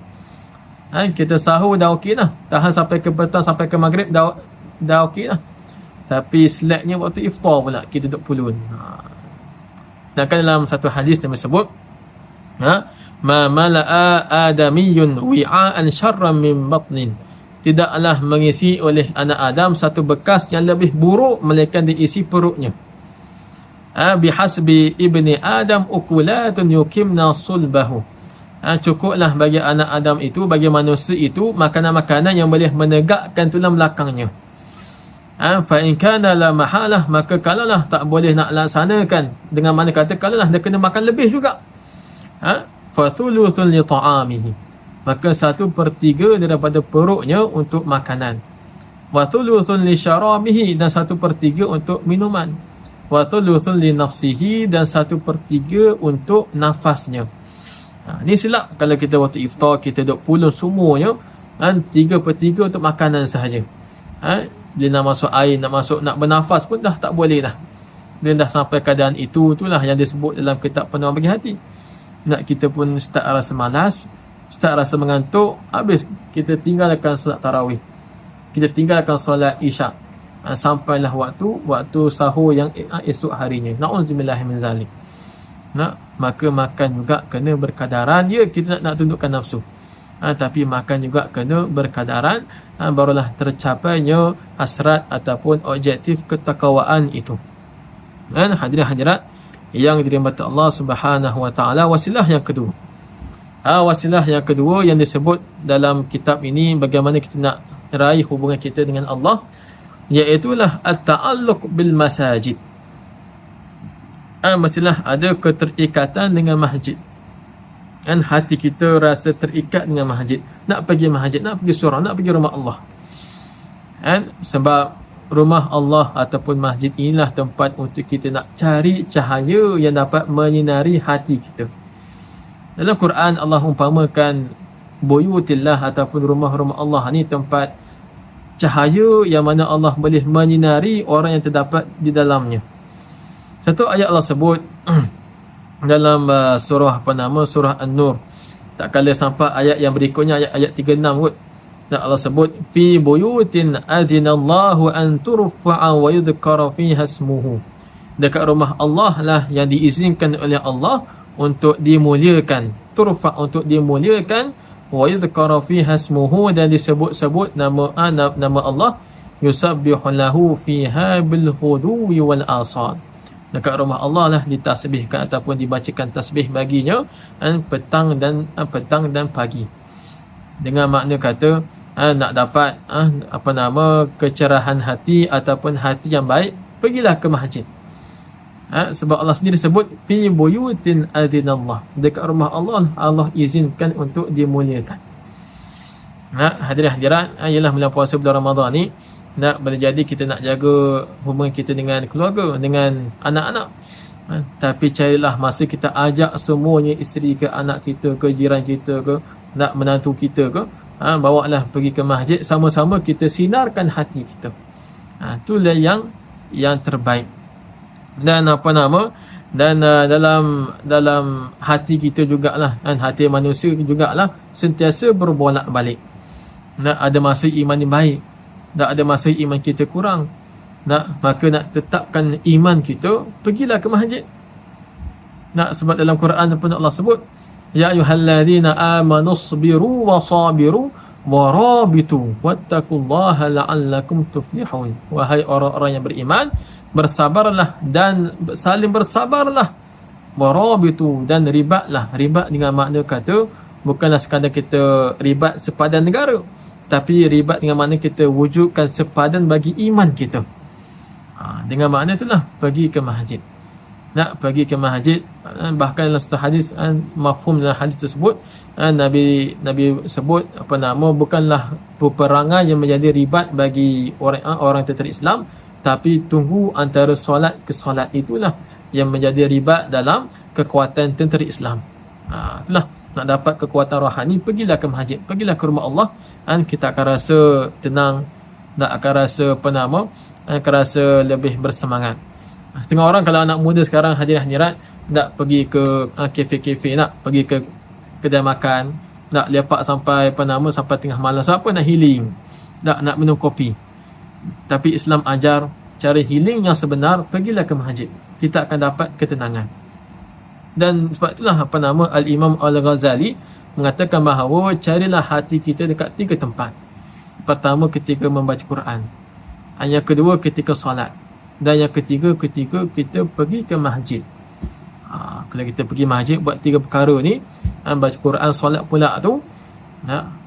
Kita sahur dah okey lah, tahan sampai ke petang, sampai ke maghrib dah okey lah. Tapi slacknya waktu iftar pula kita duduk pulun. Sedangkan dalam satu hadis Nabi sebut, ma mala'a adamiyun wi'a'an syarran min batnin, tidaklah mengisi oleh anak Adam satu bekas yang lebih buruk melainkan diisi perutnya. Bihasbi ibni Adam ukulatun yukimna sulbahu, cukuplah bagi anak Adam itu, bagi manusia itu, makanan-makanan yang boleh menegakkan tulang belakangnya. Fa in kana la mahalah, maka kalaulah tak boleh nak laksanakan, dengan mana kata kalaulah dia kena makan lebih juga, fa thuluthun li ta'amihi, maka 1/3 daripada perutnya untuk makanan, wa thuluthun li syarabihi, dan 1/3 untuk minuman, wa thuluthun li nafsihi, dan 1/3 untuk nafasnya. Ni silap kalau kita waktu iftar kita duk pulun semuanya, 3/3 untuk makanan sahaja. Bila nak masuk air, nak bernafas pun dah tak boleh dah. Bila dah sampai keadaan itulah yang disebut dalam kitab Penuh Bagi Hati. Kita pun start rasa malas, start rasa mengantuk, habis kita tinggalkan solat tarawih. kita tinggalkan solat isyak sampailah waktu sahur yang esok harinya. Na'udzubillah min zalik. Maka makan juga kena berkadaran. Ya, kita nak tundukkan nafsu, tapi makan juga kena berkadaran, barulah tercapainya hasrat ataupun objektif ketakwaan itu. Dan hadirin-hadirat yang dirahmati Allah Subhanahu wa taala, wasilah yang kedua. Wasilah yang kedua yang disebut dalam kitab ini bagaimana kita nak raih hubungan kita dengan Allah, iaitulah at-ta'alluq bil masajid. Mestilah ada keterikatan dengan masjid. Dan hati kita rasa terikat dengan masjid. Nak pergi masjid, nak pergi surau, nak pergi rumah Allah. Sebab rumah Allah ataupun masjid inilah tempat untuk kita nak cari cahaya yang dapat menyinari hati kita. Dalam Quran Allah umpamakan buyutillah ataupun rumah-rumah Allah ni tempat cahaya yang mana Allah boleh menyinari orang yang terdapat di dalamnya. Satu ayat Allah sebut dalam surah surah An-Nur. Tak kala sampai ayat yang berikutnya, ayat 36 kot. Dan Allah sebut fi buyutin adzinallahu an turfa'a wa yudhkara fiha ismuhu. Dekat rumah Allah lah yang diizinkan oleh Allah untuk dimuliakan. Turfa' untuk dimuliakan, wa yudhkara fiha ismuhu, dan disebut-sebut nama Allah. Yusabbihu lahu fiha bil huduwi wal asal. Dekat rumah Allah lah ditasbihkan ataupun dibacakan tasbih baginya petang dan pagi. Dengan makna kata nak dapat kecerahan hati ataupun hati yang baik, pergilah ke masjid. Sebab Allah sendiri sebut fi buyutin adzinallah. Dekat rumah Allah Allah izinkan untuk dimuliakan. Hadirin-hadirat, ialah bulan puasa bulan Ramadan ni, boleh jadi kita nak jaga hubungan kita dengan keluarga, dengan anak-anak. Tapi carilah masa kita ajak semuanya, isteri ke, anak kita ke, jiran kita ke, nak menantu kita ke, bawalah pergi ke masjid, sama-sama kita sinarkan hati kita. Itulah yang terbaik. Dan dalam hati kita jugalah, hati manusia jugalah sentiasa berbolak-balik. Ada masa iman yang baik, tak ada masa iman kita kurang. Maka nak tetapkan iman kita, pergilah ke masjid. Sebab dalam Quran pun Allah sebut, ya ayyuhallazina amanu sabiru wa sabiru wa rabitu wattaqullaha la'allakum tuflihun. Wahai orang-orang yang beriman, bersabarlah dan saling bersabarlah. Wa rabitu, dan ribatlah. Ribat dengan makna kata bukanlah sekadar kita ribat sepadan negara, tapi ribat dengan makna kita wujudkan sepadan bagi iman kita. Dengan makna itulah pergi ke masjid. Nak pergi ke masjid, bahkan dalam satu hadis, mafhum dalam hadis tersebut, Nabi sebut bukanlah peperangan yang menjadi ribat bagi orang tentera Islam, tapi tunggu antara solat ke solat, itulah yang menjadi ribat dalam kekuatan tentera Islam. Itulah, nak dapat kekuatan rohani, pergilah ke masjid, pergilah ke rumah Allah, kita akan rasa tenang, akan rasa akan rasa lebih bersemangat. Setengah orang kalau anak muda sekarang, hadirin-hadirat, nak pergi ke kafe-kafe, nak pergi ke kedai makan, nak lepak sampai sampai tengah malam, siapa nak healing, nak minum kopi. Tapi Islam ajar cara healing yang sebenar, pergilah ke masjid, kita akan dapat ketenangan. Dan sebab itulah Al-Imam Al-Ghazali mengatakan bahawa carilah hati kita dekat 3 tempat. Pertama, ketika membaca Quran. Yang kedua, ketika solat. Dan yang ketiga, ketika kita pergi ke masjid. Kalau kita pergi masjid buat 3 perkara ni, baca Quran, solat pula tu,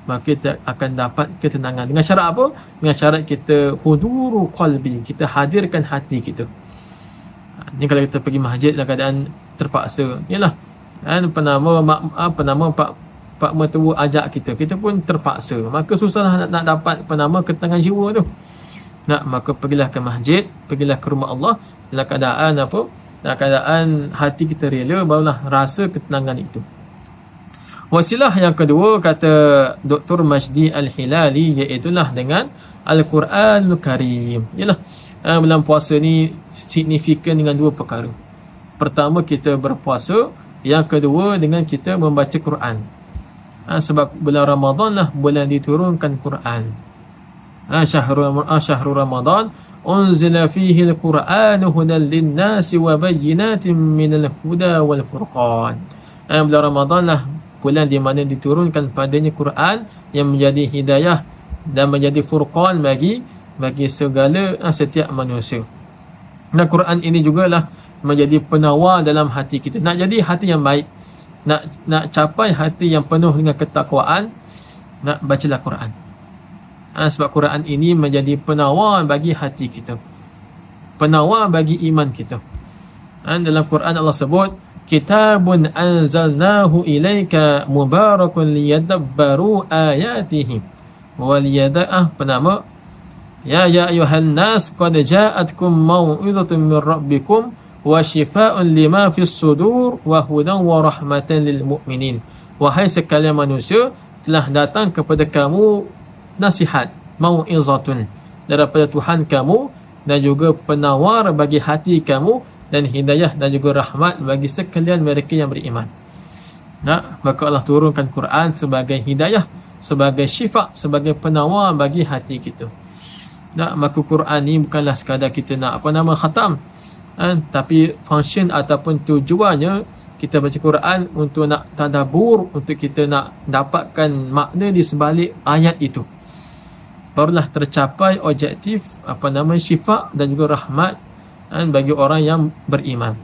maka kita akan dapat ketenangan. Dengan syarat apa? Dengan syarat kita huduru qalbi, kita hadirkan hati kita. Ni kalau kita pergi masjid dalam keadaan terpaksa, yalah, pak mertua ajak kita pun terpaksa, maka susahlah nak dapat ketenangan jiwa tu. Maka pergilah ke masjid, pergilah ke rumah Allah dalam keadaan dalam keadaan hati kita rela, barulah rasa ketenangan itu. Wasilah yang kedua, kata Dr. Majdi Al-Hilali, iaitulah dengan Al-Quranul Karim. Yalah, bulan puasa ni signifikan dengan 2 perkara. Pertama, kita berpuasa. Yang kedua, dengan kita membaca Quran. Sebab bulan Ramadan lah bulan diturunkan Quran. Syahrul Ramadan unzila fihi al-Qur'anu hudan lin-nasi wa bayyinatin minal huda wal furqan. Bulan Ramadan lah bulan di mana diturunkan padanya Quran yang menjadi hidayah dan menjadi furqan bagi segala setiap manusia. Dan Quran ini jugalah menjadi penawar dalam hati kita. Nak jadi hati yang baik, nak capai hati yang penuh dengan ketakwaan, nak bacalah Quran. Sebab Quran ini menjadi penawar bagi hati kita, penawar bagi iman kita. Dalam Quran Allah sebut, kitabun anzalnahu ilaika mubarakun liyadabbaru ayatihi waliyada'ah penama ya ayuhan nas qad ja'atkum mau'izatun min rabbikum wa shifaa'un lima fis sudur wa hudan wa rahmatan lil mu'minin. Wahai sekalian manusia, telah datang kepada kamu nasihat, mau'izatun, daripada Tuhan kamu, dan juga penawar bagi hati kamu, dan hidayah dan juga rahmat bagi sekalian mereka yang beriman. Maka Allah turunkan Quran sebagai hidayah, sebagai syifa, sebagai penawar bagi hati kita. Maka Quran ni bukanlah sekadar kita nak khatam, tapi function ataupun tujuannya kita baca Quran untuk nak tadabbur, untuk kita nak dapatkan makna di sebalik ayat itu. Barulah tercapai objektif syifa dan juga rahmat bagi orang yang beriman.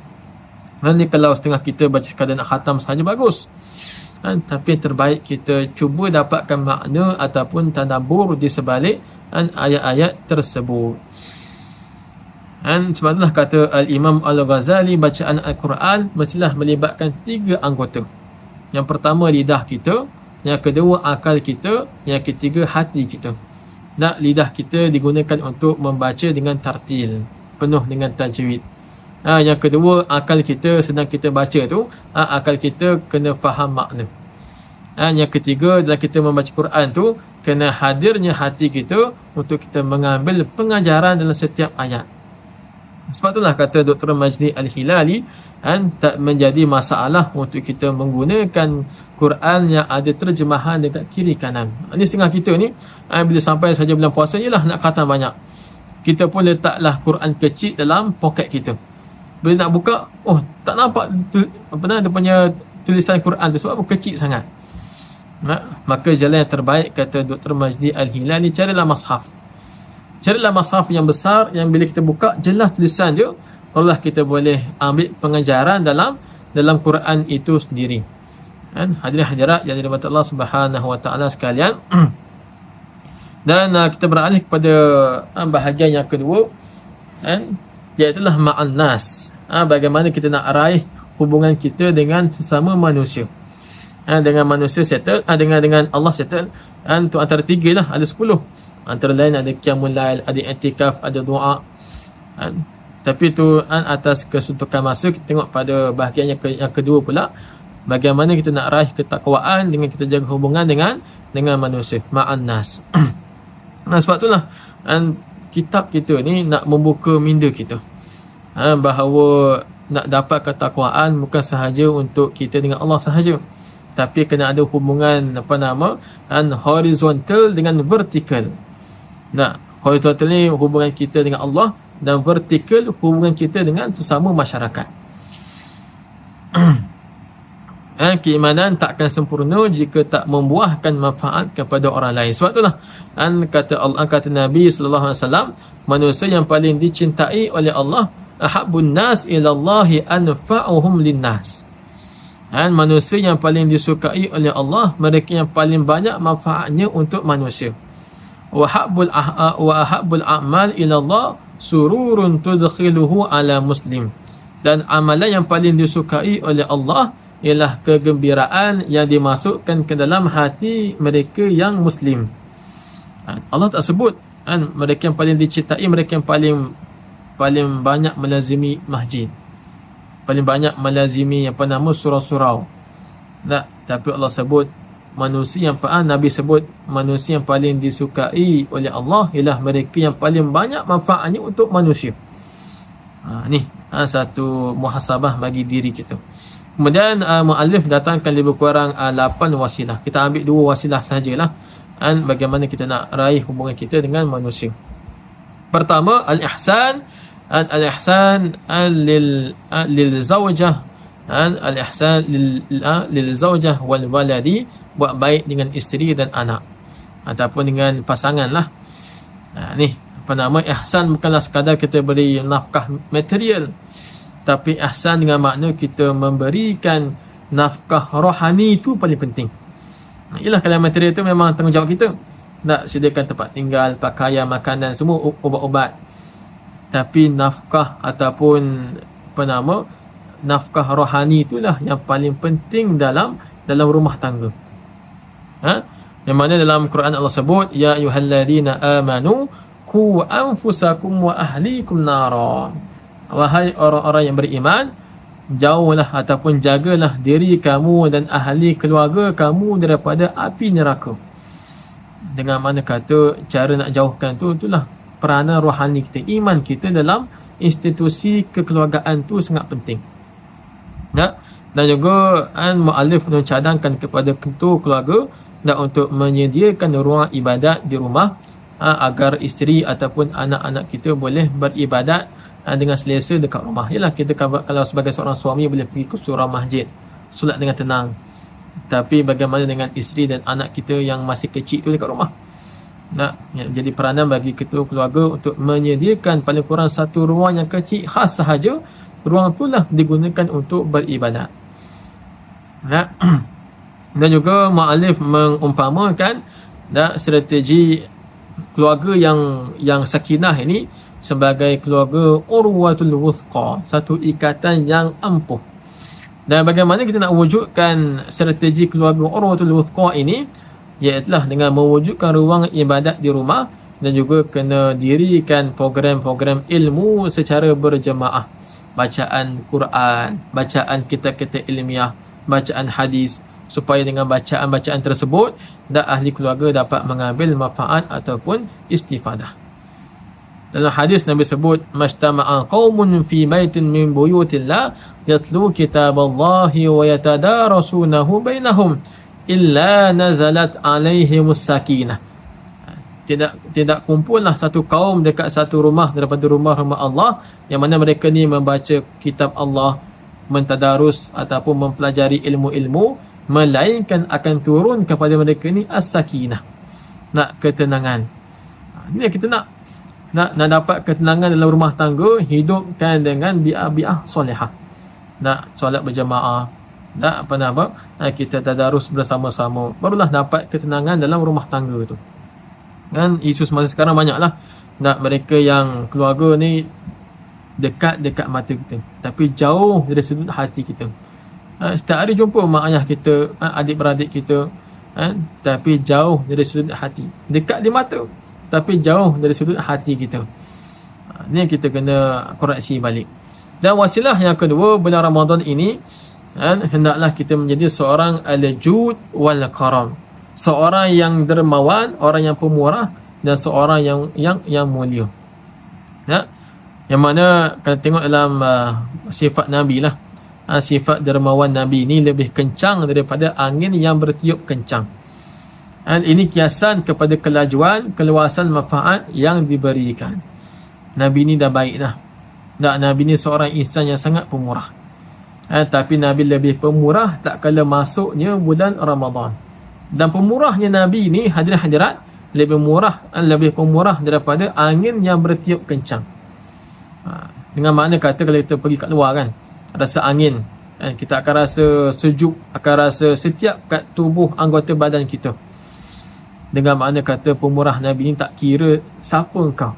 Nanti kalau setengah kita baca sekadar nak khatam sahaja bagus, tapi terbaik kita cuba dapatkan makna ataupun tadabbur di sebalik ayat-ayat tersebut. Sebab itulah kata Al-Imam Al-Ghazali, bacaan Al-Quran mestilah melibatkan 3 anggota. Yang pertama lidah kita, yang kedua akal kita, yang ketiga hati kita. Lidah kita digunakan untuk membaca dengan tartil, penuh dengan tajwid. Yang kedua, akal kita sedang kita baca tu, akal kita kena faham makna. Yang ketiga, dalam kita membaca Quran tu, kena hadirnya hati kita untuk kita mengambil pengajaran dalam setiap ayat. Sebab itulah kata Dr. Majdi Al-Hilali, tak menjadi masalah untuk kita menggunakan Quran yang ada terjemahan dekat kiri kanan. Ini setengah kita ni, bila sampai saja bulan puasa, ialah nak khatam banyak. Kita pun letaklah Quran kecil dalam poket kita. Bila nak buka, tak nampak dia punya tulisan Quran tu, sebab kecil sangat. Maka jalan yang terbaik, kata Dr. Majdi Al-Hilali, carilah mushaf. Carilah mushaf yang besar, yang bila kita buka jelas tulisan je, barulah kita boleh ambil pengajaran dalam Quran itu sendiri. Hadirin hadirat yang dirahmati Allah Subhanahu wa taala sekalian. Dan kita beralih kepada bahagian yang kedua, iaitulah ma'an nas. Bagaimana kita nak raih hubungan kita dengan sesama manusia. Dengan manusia settle, dengan Allah settle. Tu antara 3 lah, ada 10. Antara lain ada qiyamul lail, ada i'tikaf, ada doa. Tapi tu atas kesuntukan masa, kita tengok pada bahagian yang kedua pula, bagaimana kita nak raih ketakwaan dengan kita jaga hubungan dengan manusia, ma'an nas. Sebab itulah kitab kita ni nak membuka minda kita, bahawa nak dapat ketakwaan bukan sahaja untuk kita dengan Allah sahaja, tapi kena ada hubungan horizontal dengan vertikal. Horizontal ni hubungan kita dengan Allah, dan vertikal hubungan kita dengan sesama masyarakat. Keimanan takkan sempurna jika tak membuahkan manfaat kepada orang lain. Sebab itulah kata Nabi sallallahu alaihi wasallam, manusia yang paling dicintai oleh Allah, ahabbun nas ilallahi anfa'uhum linnas. Manusia yang paling disukai oleh Allah, mereka yang paling banyak manfaatnya untuk manusia. Wa ahabbul a'mal ilallah sururun tudkhiluhu ala muslim. Dan amalan yang paling disukai oleh Allah ialah kegembiraan yang dimasukkan ke dalam hati mereka yang Muslim. Allah tak sebut mereka yang paling dicintai, mereka yang paling banyak melazimi masjid, paling banyak melazimi surau-surau. Tapi Allah sebut manusia yang Nabi sebut manusia yang paling disukai oleh Allah ialah mereka yang paling banyak manfaatnya untuk manusia. Ni satu muhasabah bagi diri kita. Kemudian muallif datangkan lebih kurang 8 wasilah. Kita ambil 2 wasilah sahajalah. dan bagaimana kita nak raih hubungan kita dengan manusia. Pertama, al-ihsan, al-ihsan lil zawjah, al-ihsan lil zawjah wal waladi, buat baik dengan isteri dan anak ataupun dengan pasangan lah. Ni ihsan bukanlah sekadar kita beri nafkah material, tapi ihsan dengan makna kita memberikan nafkah rohani. Itu paling penting. Ialah kalau material itu memang tanggungjawab kita, nak sediakan tempat tinggal, pakaian, makanan, semua, ubat-ubat. Tapi nafkah ataupun nafkah rohani itulah yang paling penting dalam rumah tangga. Yang mana dalam Quran Allah sebut, ya ayyuhalladzina amanu qu anfusakum wa ahlikum nara. Wahai orang-orang yang beriman, jauhlah ataupun jagalah diri kamu dan ahli keluarga kamu daripada api neraka. Dengan mana kata cara nak jauhkan itulah peranan rohani kita, iman kita dalam institusi kekeluargaan tu sangat penting. Dan juga muallif mencadangkan kepada ketua keluarga dan untuk menyediakan ruang ibadat di rumah, agar isteri ataupun anak-anak kita boleh beribadat dengan selesa dekat rumah. Yalah, kita kalau sebagai seorang suami boleh pergi ke surau masjid, solat dengan tenang. Tapi bagaimana dengan isteri dan anak kita yang masih kecil tu dekat rumah? Jadi peranan bagi ketua keluarga untuk menyediakan paling kurang satu ruang yang kecil khas sahaja. Ruang itulah digunakan untuk beribadat. Dan juga muallif mengumpamakan strategi keluarga yang sakinah ini sebagai keluarga urwatul wuthqa, satu ikatan yang ampuh. Dan bagaimana kita nak wujudkan strategi keluarga urwatul wuthqa ini? Iaitulah dengan mewujudkan ruang ibadat di rumah, dan juga kena dirikan program-program ilmu secara berjemaah. Bacaan Quran, bacaan kitab-kitab ilmiah, bacaan hadis, supaya dengan bacaan-bacaan tersebut ahli keluarga dapat mengambil manfaat ataupun istifadah. Dalam hadis Nabi sebut, mastama'a qaumun fi baitin min buyutillah yatlu kitaballahi wa yatadarasunahu bainahum illa nazalat alaihimus sakinah. Tidak kumpullah satu kaum dekat satu rumah daripada rumah-rumah Allah, yang mana mereka ni membaca kitab Allah, mentadarus ataupun mempelajari ilmu-ilmu, melainkan akan turun kepada mereka ni as-sakinah, ketenangan. Ini kita nak dapat ketenangan dalam rumah tangga, hidupkan dengan bi'ah solehah. Solat berjamaah, kita tadarus bersama-sama, barulah dapat ketenangan dalam rumah tangga tu. Kan isu semasa sekarang banyaklah, mereka yang keluarga ni dekat mata kita, tapi jauh dari sudut hati kita. Setiap hari jumpa mak ayah kita, adik-beradik kita, tapi jauh dari sudut hati. Dekat di mata, tapi jauh dari sudut hati kita. Ni kita kena koreksi balik. Dan wasilah yang kedua, bulan Ramadan ini, hendaklah kita menjadi seorang al-jud wal karam, seorang yang dermawan, orang yang pemurah, dan seorang yang mulia. Yang mana kalau tengok dalam sifat Nabi lah, sifat dermawan Nabi ni lebih kencang daripada angin yang bertiup kencang. Ini kiasan kepada kelajuan, keluasan manfaat yang diberikan. Nabi ni dah baik dah. Nabi ni seorang insan yang sangat pemurah. Tapi Nabi lebih pemurah tak kala masuknya bulan Ramadan. Dan pemurahnya Nabi ni, hadirat-hadirat, lebih pemurah daripada angin yang bertiup kencang. Dengan makna kata kalau kita pergi kat luar kan, rasa angin, kita akan rasa sejuk, akan rasa setiap kat tubuh anggota badan kita. Dengan makna kata pemurah Nabi ni tak kira siapa engkau.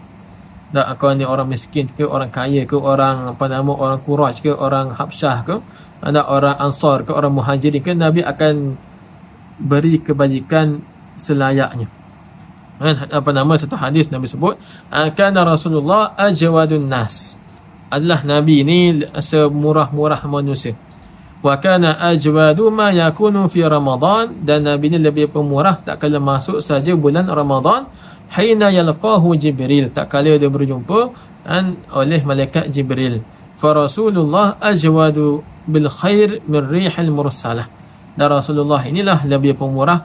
Kau ni orang miskin ke, orang kaya ke, orang orang Quraisy ke, orang Habsyah ke, orang Ansar ke, orang Muhajirin ke, Nabi akan beri kebajikan selayaknya. Satu hadis Nabi sebut, kana Rasulullah ajwadun nas, adalah Nabi ni semurah-murah manusia. Wa kana ajwadu ma yakunu fi Ramadan, dan Nabi ni lebih pemurah tak kala masuk saja bulan Ramadan. Hina yalqahu Jibril, tak kala dia berjumpa oleh malaikat Jibril. Fa Rasulullah ajwadu bil khair min rihil mursalah, dan Rasulullah inilah lebih pemurah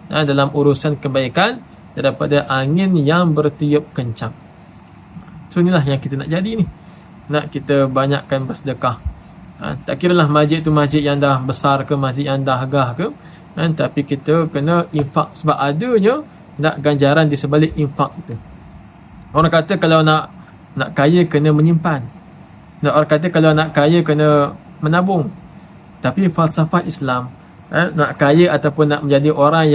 dalam urusan kebaikan daripada angin yang bertiup kencang. So inilah yang kita nak jadi ni. Nak kita banyakkan bersedekah. Tak kiralah masjid tu masjid yang dah besar ke, masjid yang dah gagah ke, tapi kita kena infak sebab adanya nak ganjaran di sebalik infak itu. Orang kata kalau nak kaya kena menyimpan. Orang kata kalau nak kaya kena menabung. Tapi falsafah Islam, nak kaya ataupun nak menjadi orang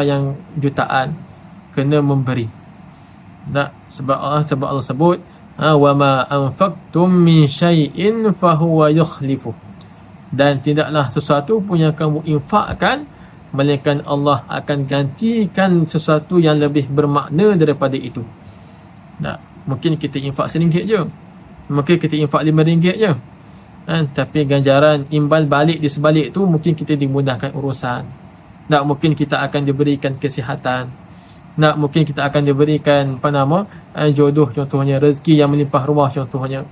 yang jutaan, kena memberi. Sebab Allah sebut wa ma anfaqtum min syai'in fahuwa yukhlifu. Dan tidaklah sesuatu pun yang kamu infakkan melainkan Allah akan gantikan sesuatu yang lebih bermakna daripada itu. Mungkin kita infak RM1 je, mungkin kita infak RM5 je, tapi ganjaran imbal balik di sebalik tu mungkin kita dimudahkan urusan. Mungkin kita akan diberikan kesihatan, mungkin kita akan diberikan jodoh contohnya, rezeki yang melimpah ruah contohnya.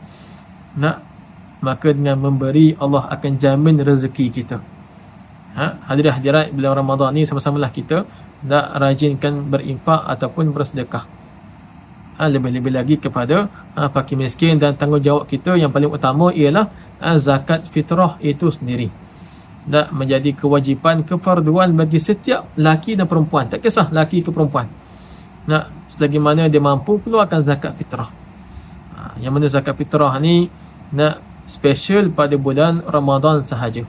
Maka dengan memberi Allah akan jamin rezeki kita. Hadirin-hadirat, bila Ramadan ni sama-samalah kita nak rajinkan berinfak ataupun bersedekah. Lebih-lebih lagi kepada fakir miskin, dan tanggungjawab kita yang paling utama ialah zakat fitrah itu sendiri. Menjadi kewajipan, kefarduan bagi setiap laki dan perempuan, tak kisah laki ke perempuan. Selagi mana dia mampu keluarkan zakat fitrah. Yang mana zakat fitrah ni special pada bulan Ramadan sahaja.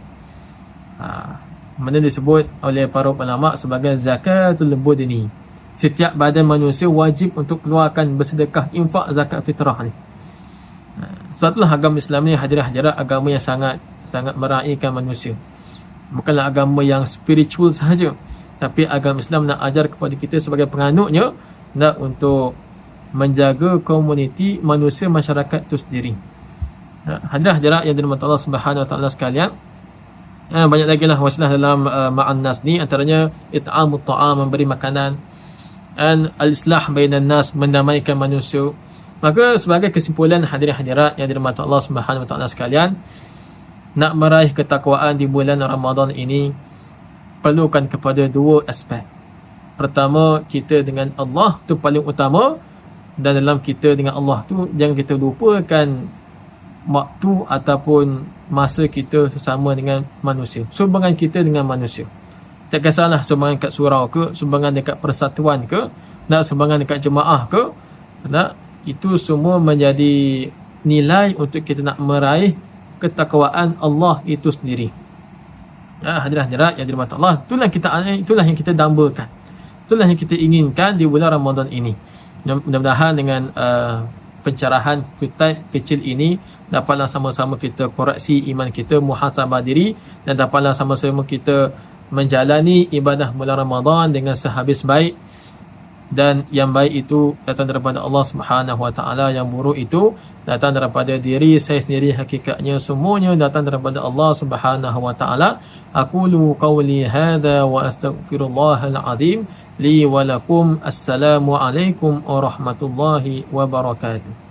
Mana disebut oleh para ulama sebagai zakatul budni. Setiap badan manusia wajib untuk keluarkan bersedekah infak zakat fitrah ni. Sebab itulah agama Islam ni, hadirin-hadirat, agama yang sangat meraihkan manusia. Bukanlah agama yang spiritual sahaja, tapi agama Islam nak ajar kepada kita sebagai penganutnya untuk menjaga komuniti manusia, masyarakat itu sendiri. Hadirin-hadirat yang dirahmati Allah Subhanahu Wa Taala sekalian, banyak lagi lah wasilah dalam ma'an nas ni, antaranya it'amut ta'am, memberi makanan, dan al-islah bainan nas, mendamaikan manusia. Maka sebagai kesimpulan, hadirin-hadirat yang dirahmati Allah Subhanahu Wa Taala sekalian, nak meraih ketakwaan di bulan Ramadan ini perlukan kepada dua aspek. Pertama, kita dengan Allah tu paling utama, dan dalam kita dengan Allah tu jangan kita lupakan waktu ataupun masa kita sesama dengan manusia, sumbangan kita dengan manusia. Tak kisahlah sumbangan kat surau ke, sumbangan dekat persatuan ke, sumbangan dekat jemaah ke, itu semua menjadi nilai untuk kita nak meraih ketakwaan Allah itu sendiri. Hadirin-hadirat yang dirahmati Allah, itulah yang kita dambakan, itulah yang kita inginkan di bulan Ramadan ini. Mudah-mudahan dengan pencerahan kecil ini dapatlah sama-sama kita koreksi iman kita, muhasabah diri, dan dapatlah sama-sama kita menjalani ibadah bulan Ramadan dengan sehabis baik. Dan yang baik itu datang daripada Allah Subhanahu Wa Taala, yang buruk itu datang daripada diri saya sendiri. Hakikatnya semuanya datang daripada Allah Subhanahu Wa Taala. Aqulu qawli hadza wa astaghfirullahal azim li wa lakum. Assalamu alaikum warahmatullahi wabarakatuh.